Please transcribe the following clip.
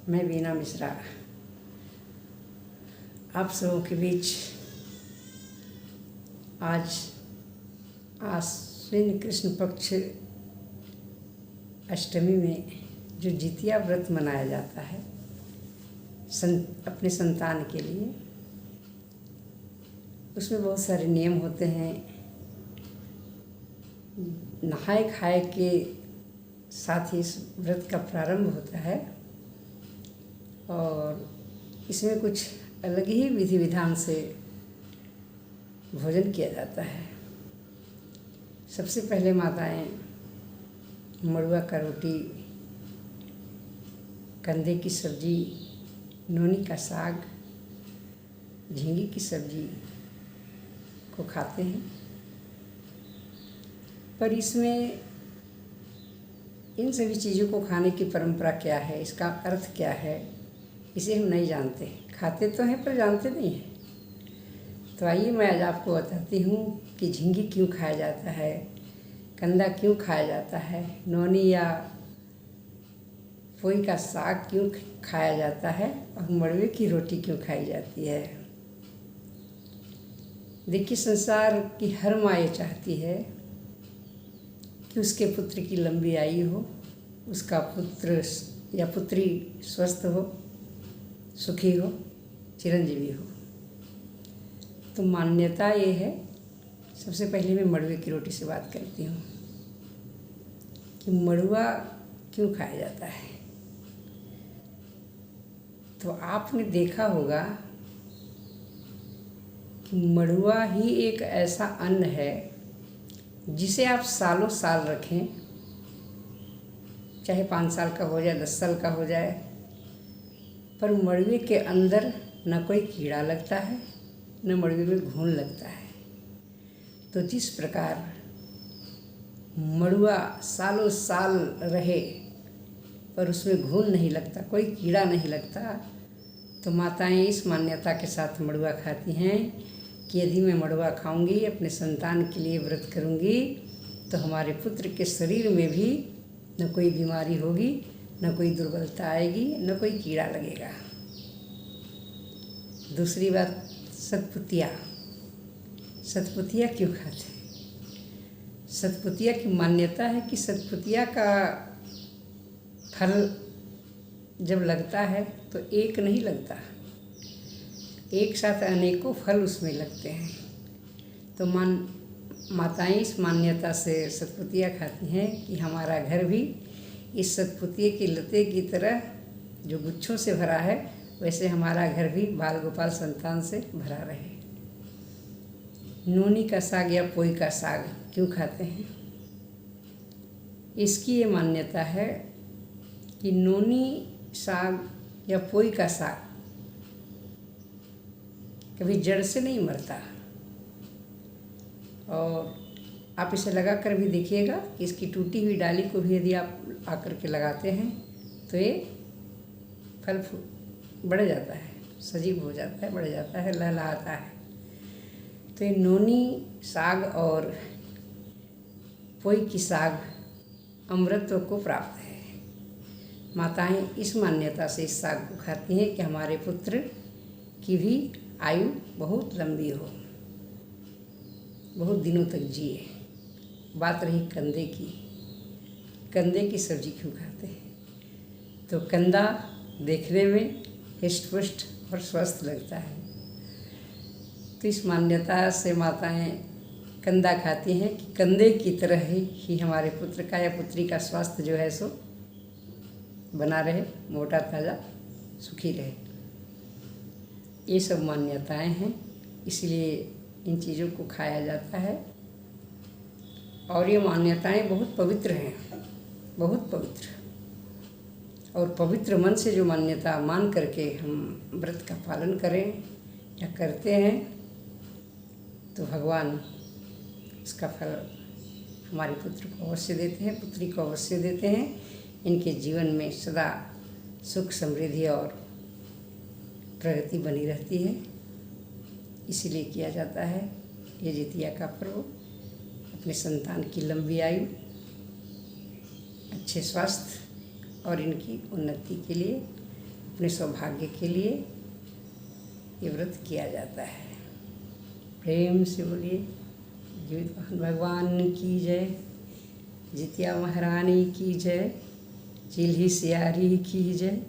मैं बीना मिश्रा आप सबों के बीच आज आश्विन कृष्ण पक्ष अष्टमी में जो जितिया व्रत मनाया जाता है अपने संतान के लिए, उसमें बहुत सारे नियम होते हैं। नहाए खाए के साथ ही इस व्रत का प्रारंभ होता है और इसमें कुछ अलग ही विधि विधान से भोजन किया जाता है। सबसे पहले माताएं मड़ुआ का रोटी, कंदे की सब्जी, नोनी का साग, झींगे की सब्जी को खाते हैं। पर इसमें इन सभी चीज़ों को खाने की परंपरा क्या है, इसका अर्थ क्या है, इसे हम नहीं जानते। खाते तो हैं पर जानते नहीं हैं। तो आइए मैं आज आपको बताती हूँ कि झींगी क्यों खाया जाता है, कंदा क्यों खाया जाता है, नौनी या पोई का साग क्यों खाया जाता है और मड़वे की रोटी क्यों खाई जाती है। देखिए, संसार की हर माँ ये चाहती है कि उसके पुत्र की लंबी आयु हो, उसका पुत्र या पुत्री स्वस्थ हो, सुखी हो, चिरंजीवी हो। तो मान्यता ये है, सबसे पहले मैं मड़वे की रोटी से बात करती हूँ कि मड़ुआ क्यों खाया जाता है। तो आपने देखा होगा कि मड़ुआ ही एक ऐसा अन्न है जिसे आप सालों साल रखें, चाहे 5 साल का हो जाए, 10 साल का हो जाए, पर मड़वे के अंदर न कोई कीड़ा लगता है, न मड़वे में घुन लगता है। तो जिस प्रकार मड़ुआ सालों साल रहे पर उसमें घुन नहीं लगता, कोई कीड़ा नहीं लगता, तो माताएं इस मान्यता के साथ मड़ुआ खाती हैं कि यदि मैं मड़ुआ खाऊंगी, अपने संतान के लिए व्रत करूंगी, तो हमारे पुत्र के शरीर में भी न कोई बीमारी होगी, न कोई दुर्बलता आएगी, न कोई कीड़ा लगेगा। दूसरी बात, सतपुतिया क्यों खाते हैं। सतपुतिया की मान्यता है कि सतपुतिया का फल जब लगता है तो एक नहीं लगता, एक साथ अनेकों फल उसमें लगते हैं। तो माताएं इस मान्यता से सतपुतिया खाती हैं कि हमारा घर भी इस सतपुतिये के लते की तरह जो गुच्छों से भरा है, वैसे हमारा घर भी बाल गोपाल संतान से भरा रहे। नोनी का साग या पोई का साग क्यों खाते हैं। इसकी ये मान्यता है कि नोनी साग या पोई का साग कभी जड़ से नहीं मरता, और आप इसे लगा कर भी देखिएगा कि इसकी टूटी हुई डाली को भी यदि आप आकर के लगाते हैं तो ये फल बढ़ जाता है, सजीव हो जाता है, बढ़ जाता है, लहलहाता है। तो ये नोनी साग और पोई की साग अमृतत्व को प्राप्त है। माताएं इस मान्यता से इस साग को खाती हैं कि हमारे पुत्र की भी आयु बहुत लंबी हो, बहुत दिनों तक जिए। बात रही कंदे की सब्जी क्यों खाते हैं। तो कंदा देखने में हिष्ट पुष्ट और स्वस्थ लगता है, तो इस मान्यता से माताएं कंदा खाती हैं कि कंदे की तरह ही हमारे पुत्र का या पुत्री का स्वास्थ्य जो है सो बना रहे, मोटा ताज़ा सुखी रहे। ये सब मान्यताएं हैं, इसलिए इन चीज़ों को खाया जाता है। और ये मान्यताएं बहुत पवित्र हैं, बहुत पवित्र। और पवित्र मन से जो मान्यता मान करके हम व्रत का पालन करें या करते हैं, तो भगवान इसका फल हमारे पुत्र को अवश्य देते हैं, पुत्री को अवश्य देते हैं। इनके जीवन में सदा सुख, समृद्धि और प्रगति बनी रहती है। इसीलिए किया जाता है ये जितिया का पर्व, अपने संतान की लंबी आयु, अच्छे स्वास्थ्य और इनकी उन्नति के लिए अपने सौभाग्य के लिए ये व्रत किया जाता है। प्रेम से बोलिए जीवित भगवान की जय, जितिया महारानी की जय, चिल्ही सियारी की जय।